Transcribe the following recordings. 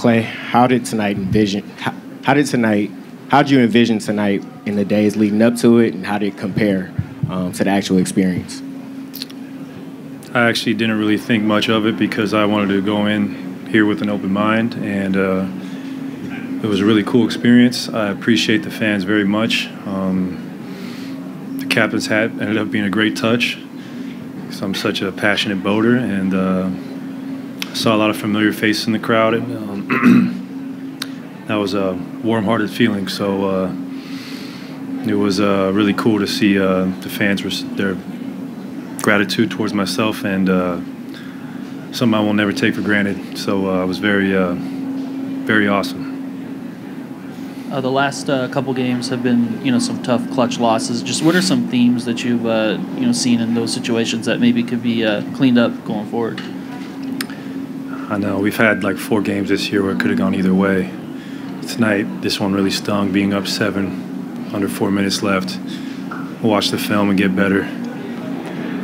Klay, how did you envision tonight in the days leading up to it, and how did it compare to the actual experience? I actually didn't really think much of it because I wanted to go in here with an open mind, and it was a really cool experience. I appreciate the fans very much. The captain's hat ended up being a great touch. So I'm such a passionate boater, and I saw a lot of familiar faces in the crowd. And, that was a warm-hearted feeling. So it was really cool to see the fans, their gratitude towards myself, and something I will never take for granted. So it was very, very awesome. The last couple games have been, some tough clutch losses. Just what are some themes that you've, seen in those situations that maybe could be cleaned up going forward? I know we've had like 4 games this year where it could have gone either way. Tonight, this one really stung, being up 7, under 4 minutes left. We'll watch the film and get better.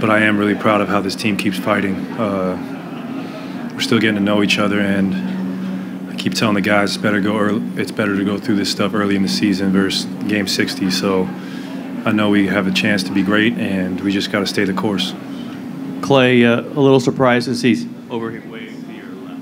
But I am really proud of how this team keeps fighting. We're still getting to know each other, and I keep telling the guys it's better to go through this stuff early in the season versus game 60. So I know we have a chance to be great, and we just got to stay the course. Klay, a little surprised to see over here, way to your left.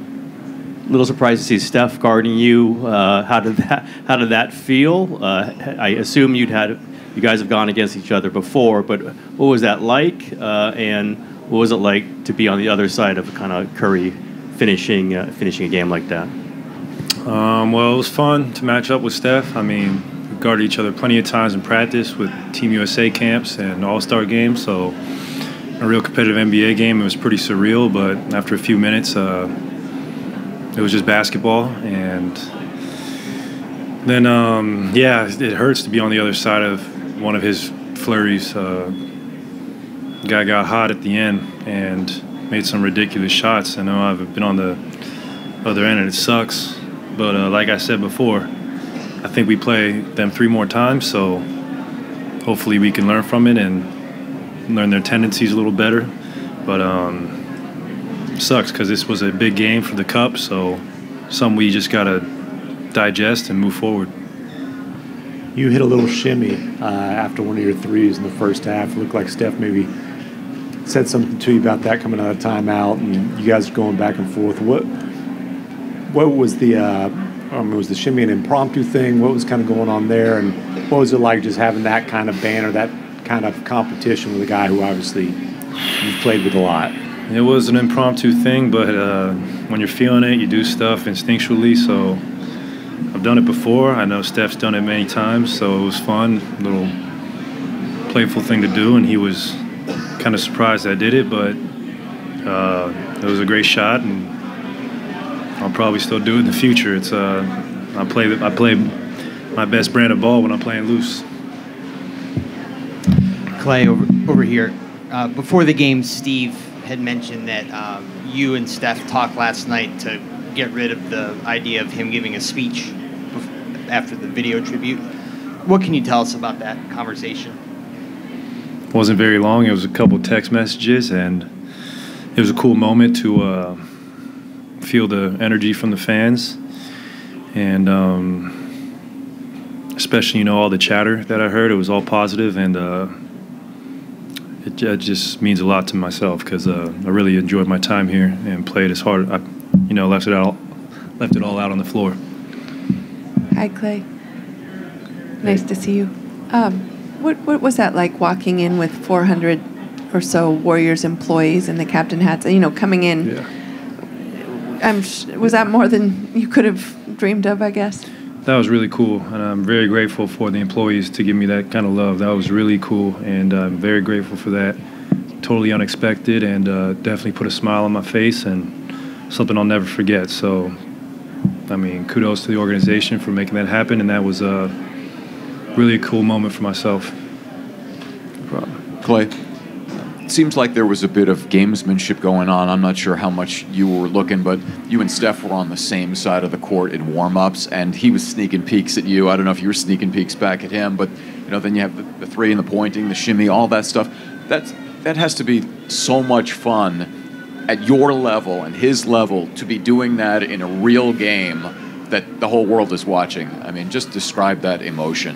A little surprised to see Steph guarding you. How did that feel? I assume you guys have gone against each other before, but what was that like? And what was it like to be on the other side of kind of Curry finishing a game like that? Well, it was fun to match up with Steph. I mean, we guarded each other plenty of times in practice with Team USA camps and All-Star games, so a real competitive NBA game. It was pretty surreal, but after a few minutes, it was just basketball. And then, it hurts to be on the other side of one of his flurries. Guy got hot at the end and made some ridiculous shots. I know I've been on the other end, and it sucks. But like I said before, I think we play them 3 more times, so hopefully we can learn from it and learn their tendencies a little better. But it sucks because this was a big game for the Cup, so something we just got to digest and move forward. You hit a little shimmy after one of your threes in the first half. It looked like Steph maybe said something to you about that coming out of timeout, and you guys going back and forth. What was the was the shimmy an impromptu thing? What was kind of going on there, and what was it like just having that kind of banter, that kind of competition with a guy who obviously you've played with a lot? It was an impromptu thing, but when you're feeling it, you do stuff instinctually. So I've done it before. I know Steph's done it many times, so it was fun, a little playful thing to do, and he was kind of surprised I did it, but it was a great shot, and I'll probably still do it in the future. It's I play my best brand of ball when I'm playing loose. Klay, over here. Before the game, Steve had mentioned that you and Steph talked last night to get rid of the idea of him giving a speech after the video tribute. What can you tell us about that conversation? It wasn't very long. It was a couple text messages, and it was a cool moment to feel the energy from the fans, and especially all the chatter that I heard. It was all positive, and it just means a lot to myself because I really enjoyed my time here and played as hard. I left it all out on the floor. Hi, Klay. Nice to see you. What was that like walking in with 400 or so Warriors employees and the captain hats? Coming in. Yeah. Was that more than you could have dreamed of, I guess? That was really cool, and I'm very grateful for the employees to give me that kind of love. That was really cool, and I'm very grateful for that. Totally unexpected, and definitely put a smile on my face, and something I'll never forget. So, I mean, kudos to the organization for making that happen, and that was really a cool moment for myself. No problem. Klay, it seems like there was a bit of gamesmanship going on. I'm not sure how much you were looking, but you and Steph were on the same side of the court in warm-ups, and he was sneaking peeks at you. I don't know if you were sneaking peeks back at him, but then you have the three and the pointing, the shimmy, all that stuff. That has to be so much fun at your level and his level to be doing that in a real game that the whole world is watching? I mean, just describe that emotion.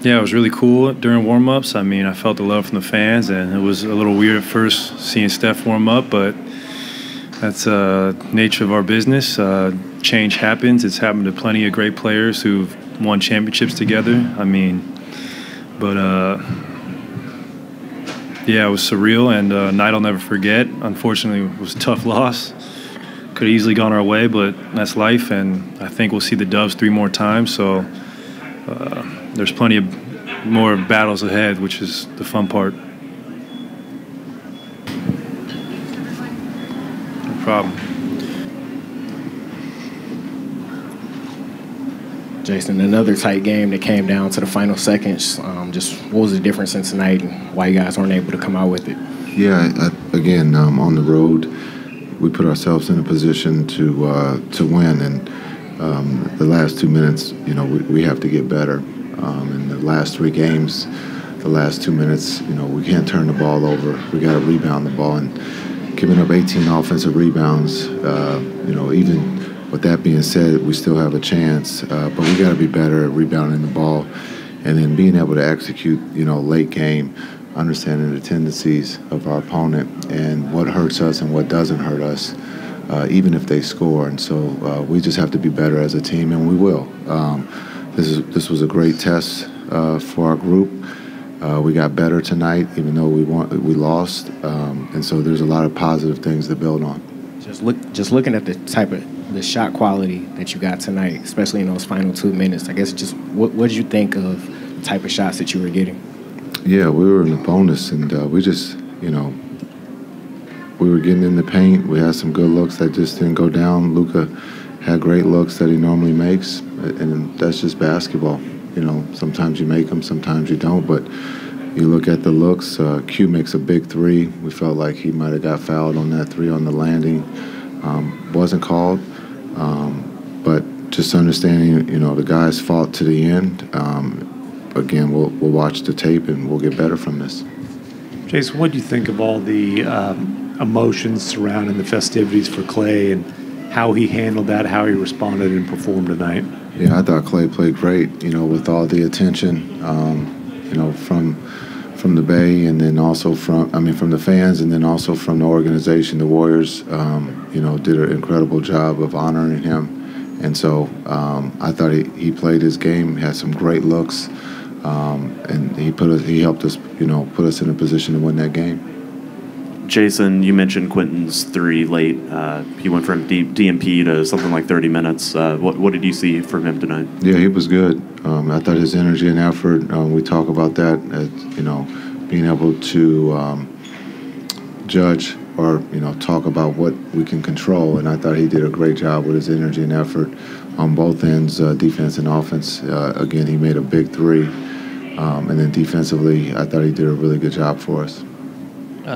Yeah, it was really cool during warm-ups. I mean, I felt the love from the fans, and it was a little weird at first seeing Steph warm up, but that's nature of our business. Change happens. It's happened to plenty of great players who've won championships together. I mean, but yeah, it was surreal, and a night I'll never forget. Unfortunately, it was a tough loss. Could have easily gone our way, but that's life, and I think we'll see the Dubs 3 more times, so there's plenty of more battles ahead, which is the fun part. No problem. Jason, another tight game that came down to the final seconds. Just what was the difference in tonight and why you guys weren't able to come out with it? Yeah, again, on the road, we put ourselves in a position to win, and the last 2 minutes, we have to get better. In the last 3 games, the last 2 minutes, we can't turn the ball over. We got to rebound the ball, and giving up 18 offensive rebounds, even with that being said, we still have a chance, but we got to be better at rebounding the ball, and then being able to execute, late game, understanding the tendencies of our opponent and what hurts us and what doesn't hurt us, even if they score. And so we just have to be better as a team, and we will. This was a great test for our group. We got better tonight, even though we lost, and so there's a lot of positive things to build on. Just looking at the shot quality that you got tonight, especially in those final 2 minutes, I guess just what did you think of the type of shots that you were getting? Yeah, we were in the bonus, and we just, we were getting in the paint. We had some good looks that just didn't go down. Luka had great looks that he normally makes, and that's just basketball. Sometimes you make them, sometimes you don't, but you look at the looks. Q makes a big 3. We felt like he might have got fouled on that 3 on the landing. Wasn't called, but just understanding, the guys fought to the end. Again, we'll watch the tape and we'll get better from this. Jason, what do you think of all the emotions surrounding the festivities for Klay and how he handled that, how he responded and performed tonight? Yeah, I thought Klay played great, with all the attention, from the Bay, and then also from the fans, and then also from the organization. The Warriors, did an incredible job of honoring him. And so I thought he played his game, had some great looks, and he helped us, put us in a position to win that game. Jason, you mentioned Quentin's 3 late. He went from DMP to something like 30 minutes. What did you see from him tonight? Yeah, he was good. I thought his energy and effort, we talk about that as, being able to judge or, talk about what we can control. And I thought he did a great job with his energy and effort on both ends, defense and offense. Again, he made a big 3. And then defensively, I thought he did a really good job for us.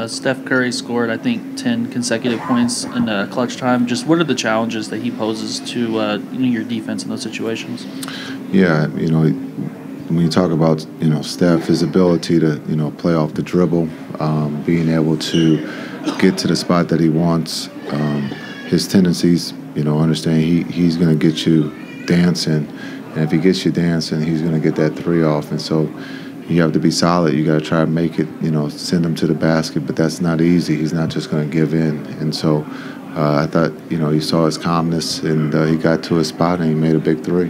Steph Curry scored, I think, 10 consecutive points in clutch time. Just what are the challenges that he poses to your defense in those situations? Yeah, when you talk about, Steph, his ability to, play off the dribble, being able to get to the spot that he wants, his tendencies, understand he's going to get you dancing. And if he gets you dancing, he's going to get that 3 off. And so you have to be solid. You got to try to make it, send him to the basket, but that's not easy. He's not just going to give in. And so I thought, you saw his calmness, and he got to his spot and he made a big 3.